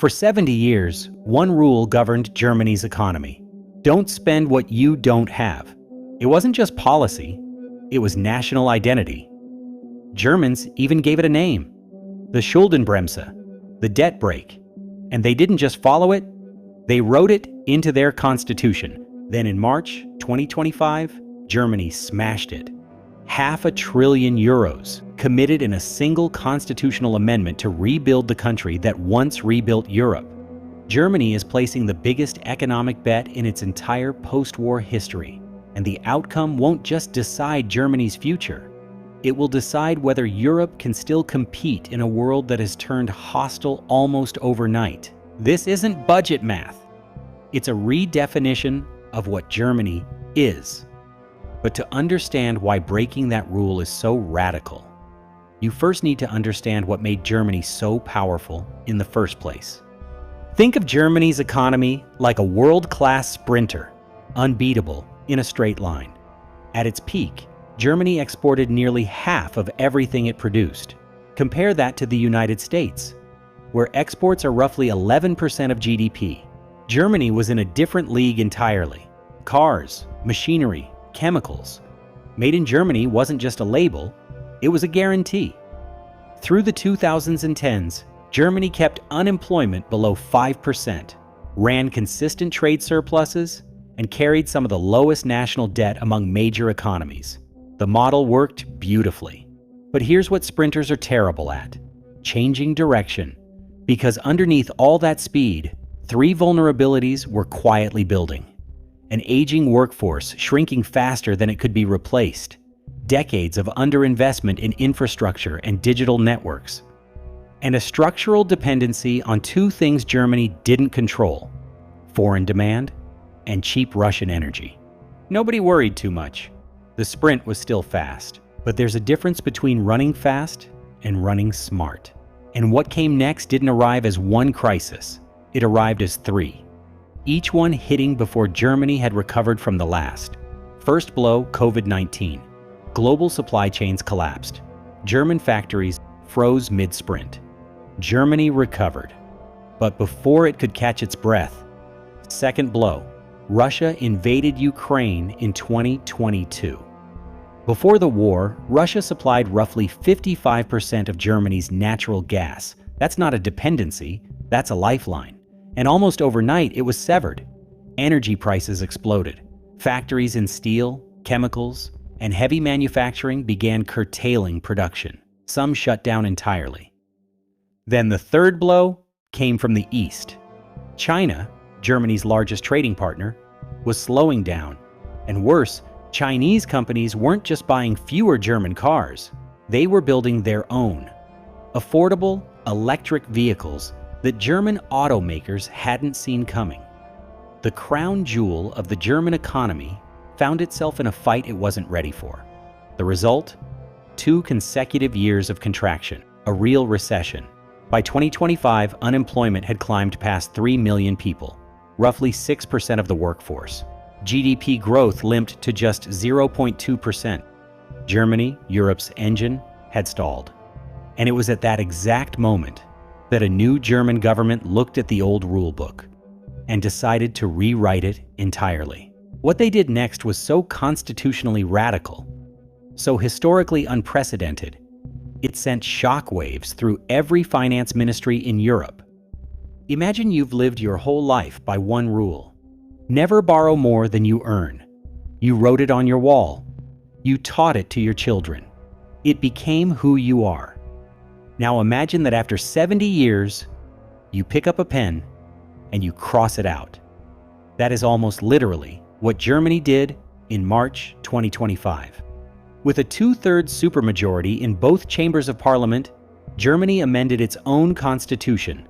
For 70 years, one rule governed Germany's economy. Don't spend what you don't have. It wasn't just policy, it was national identity. Germans even gave it a name, the Schuldenbremse, the debt brake. And they didn't just follow it, they wrote it into their constitution. Then in March 2025, Germany smashed it. €500 billion committed in a single constitutional amendment to rebuild the country that once rebuilt Europe. Germany is placing the biggest economic bet in its entire post-war history, and the outcome won't just decide Germany's future. It will decide whether Europe can still compete in a world that has turned hostile almost overnight. This isn't budget math. It's a redefinition of what Germany is. But to understand why breaking that rule is so radical, you first need to understand what made Germany so powerful in the first place. Think of Germany's economy like a world-class sprinter, unbeatable in a straight line. At its peak, Germany exported nearly half of everything it produced. Compare that to the United States, where exports are roughly 11% of GDP. Germany was in a different league entirely. Cars, machinery, chemicals. Made in Germany wasn't just a label, it was a guarantee. Through the 2010s, Germany kept unemployment below 5%, ran consistent trade surpluses, and carried some of the lowest national debt among major economies. The model worked beautifully. But here's what sprinters are terrible at: changing direction. Because underneath all that speed, three vulnerabilities were quietly building. An aging workforce shrinking faster than it could be replaced, decades of underinvestment in infrastructure and digital networks, and a structural dependency on two things Germany didn't control: foreign demand and cheap Russian energy. Nobody worried too much. The sprint was still fast, but there's a difference between running fast and running smart. And what came next didn't arrive as one crisis, it arrived as three. Each one hitting before Germany had recovered from the last. First blow, COVID-19. Global supply chains collapsed. German factories froze mid-sprint. Germany recovered. But before it could catch its breath, second blow, Russia invaded Ukraine in 2022. Before the war, Russia supplied roughly 55% of Germany's natural gas. That's not a dependency, that's a lifeline. And almost overnight, it was severed. Energy prices exploded. Factories in steel, chemicals, and heavy manufacturing began curtailing production. Some shut down entirely. Then the third blow came from the east. China, Germany's largest trading partner, was slowing down. And worse, Chinese companies weren't just buying fewer German cars, they were building their own. Affordable, electric vehicles that German automakers hadn't seen coming. The crown jewel of the German economy found itself in a fight it wasn't ready for. The result? 2 consecutive years of contraction, a real recession. By 2025, unemployment had climbed past 3 million people, roughly 6% of the workforce. GDP growth limped to just 0.2%. Germany, Europe's engine, had stalled. And it was at that exact moment that a new German government looked at the old rulebook and decided to rewrite it entirely. What they did next was so constitutionally radical, so historically unprecedented, it sent shockwaves through every finance ministry in Europe. Imagine you've lived your whole life by one rule: never borrow more than you earn. You wrote it on your wall. You taught it to your children. It became who you are. Now imagine that after 70 years, you pick up a pen and you cross it out. That is almost literally what Germany did in March 2025. With a 2/3 supermajority in both chambers of parliament, Germany amended its own constitution,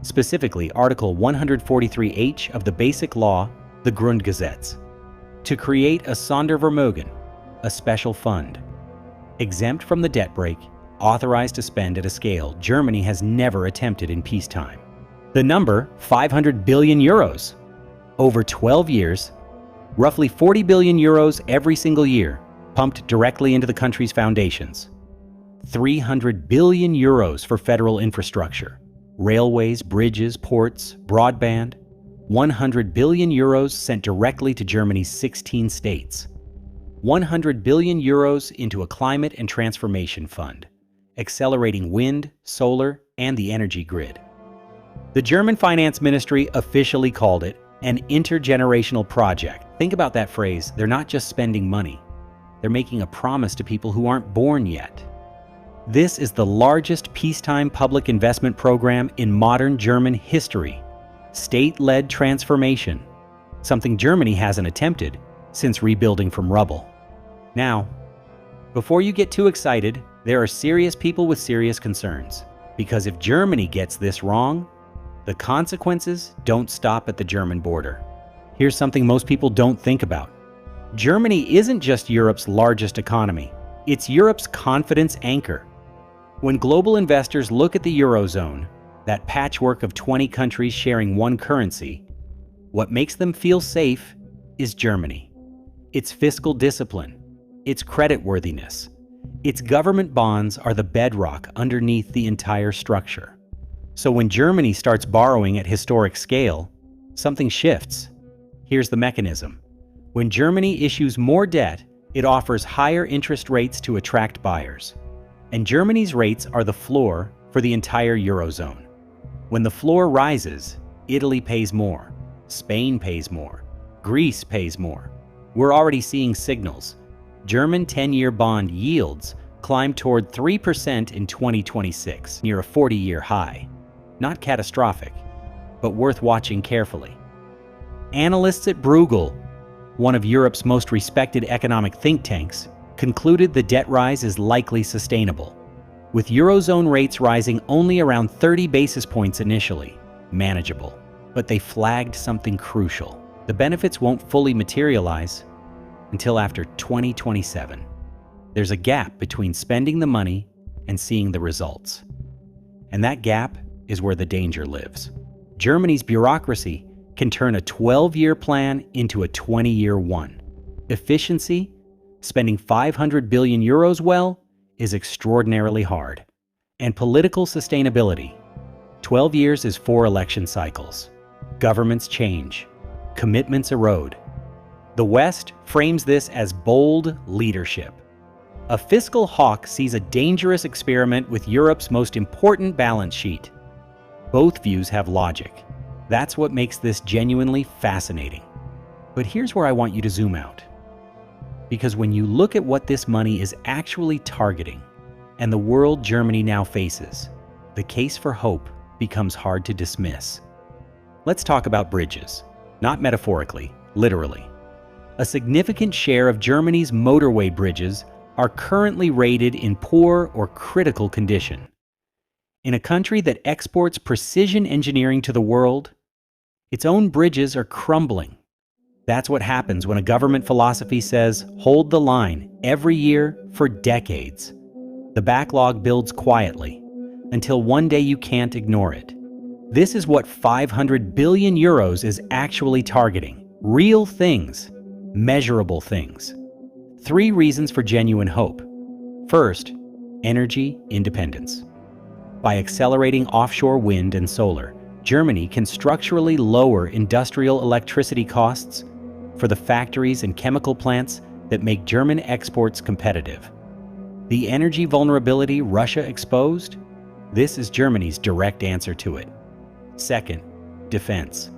specifically Article 143H of the Basic Law, the Grundgesetz, to create a Sondervermögen, a special fund, exempt from the debt brake, authorized to spend at a scale Germany has never attempted in peacetime. The number, 500 billion euros. Over 12 years, roughly 40 billion euros every single year, pumped directly into the country's foundations. 300 billion euros for federal infrastructure. railways, bridges, ports, broadband, 100 billion euros sent directly to Germany's 16 states. 100 billion euros into a climate and transformation fund, accelerating wind, solar, and the energy grid. The German finance ministry officially called it an intergenerational project. Think about that phrase. They're not just spending money. They're making a promise to people who aren't born yet. This is the largest peacetime public investment program in modern German history. State-led transformation, something Germany hasn't attempted since rebuilding from rubble. Now, before you get too excited, there are serious people with serious concerns. Because if Germany gets this wrong, the consequences don't stop at the German border. Here's something most people don't think about. Germany isn't just Europe's largest economy, it's Europe's confidence anchor. When global investors look at the Eurozone, that patchwork of 20 countries sharing one currency, what makes them feel safe is Germany. Its fiscal discipline, its creditworthiness, its government bonds are the bedrock underneath the entire structure. So when Germany starts borrowing at historic scale, something shifts. Here's the mechanism. When Germany issues more debt, it offers higher interest rates to attract buyers. And Germany's rates are the floor for the entire Eurozone. When the floor rises, Italy pays more, Spain pays more, Greece pays more. We're already seeing signals. German 10-year bond yields climbed toward 3% in 2026, near a 40-year high. Not catastrophic, but worth watching carefully. Analysts at Bruegel, one of Europe's most respected economic think tanks, concluded the debt rise is likely sustainable, with Eurozone rates rising only around 30 basis points initially, manageable. But they flagged something crucial. The benefits won't fully materialize until after 2027. There's a gap between spending the money and seeing the results. And that gap is where the danger lives. Germany's bureaucracy can turn a 12-year plan into a 20-year one. Efficiency, spending 500 billion euros well, is extraordinarily hard. And political sustainability. 12 years is 4 election cycles. Governments change. Commitments erode. The West frames this as bold leadership. A fiscal hawk sees a dangerous experiment with Europe's most important balance sheet. Both views have logic. That's what makes this genuinely fascinating. But here's where I want you to zoom out. Because when you look at what this money is actually targeting, and the world Germany now faces, the case for hope becomes hard to dismiss. Let's talk about bridges. Not metaphorically, literally. A significant share of Germany's motorway bridges are currently rated in poor or critical condition. In a country that exports precision engineering to the world, its own bridges are crumbling. That's what happens when a government philosophy says, hold the line every year for decades. The backlog builds quietly until one day you can't ignore it. This is what 500 billion euros is actually targeting. Real things, measurable things. 3 reasons for genuine hope. First, energy independence. By accelerating offshore wind and solar, Germany can structurally lower industrial electricity costs for the factories and chemical plants that make German exports competitive. The energy vulnerability Russia exposed? This is Germany's direct answer to it. Second, defense.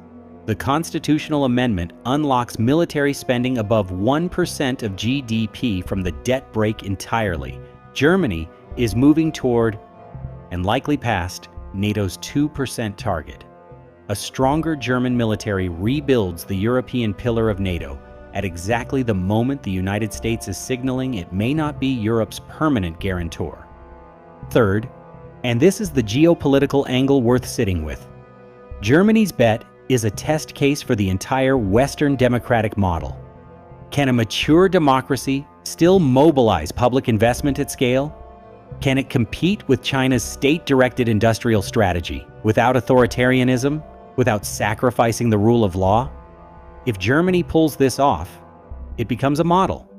The constitutional amendment unlocks military spending above 1% of GDP from the debt brake entirely. Germany is moving toward, and likely past, NATO's 2% target. A stronger German military rebuilds the European pillar of NATO at exactly the moment the United States is signaling it may not be Europe's permanent guarantor. Third, and this is the geopolitical angle worth sitting with, Germany's bet is a test case for the entire Western democratic model. Can a mature democracy still mobilize public investment at scale? Can it compete with China's state-directed industrial strategy without authoritarianism, without sacrificing the rule of law? If Germany pulls this off, it becomes a model.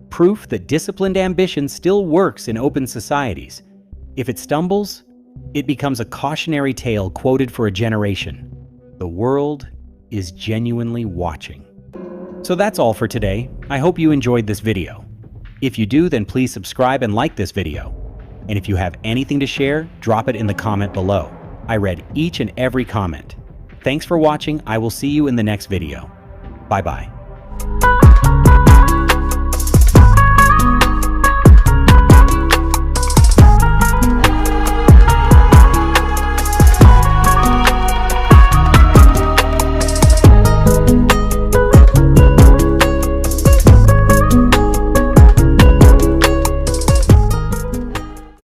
Proof that disciplined ambition still works in open societies. If it stumbles, It becomes a cautionary tale quoted for a generation. The world is genuinely watching. So that's all for today. I hope you enjoyed this video. If you do, then please subscribe and like this video. And if you have anything to share, drop it in the comment below. I read each and every comment. Thanks for watching. I will see you in the next video. Bye-bye.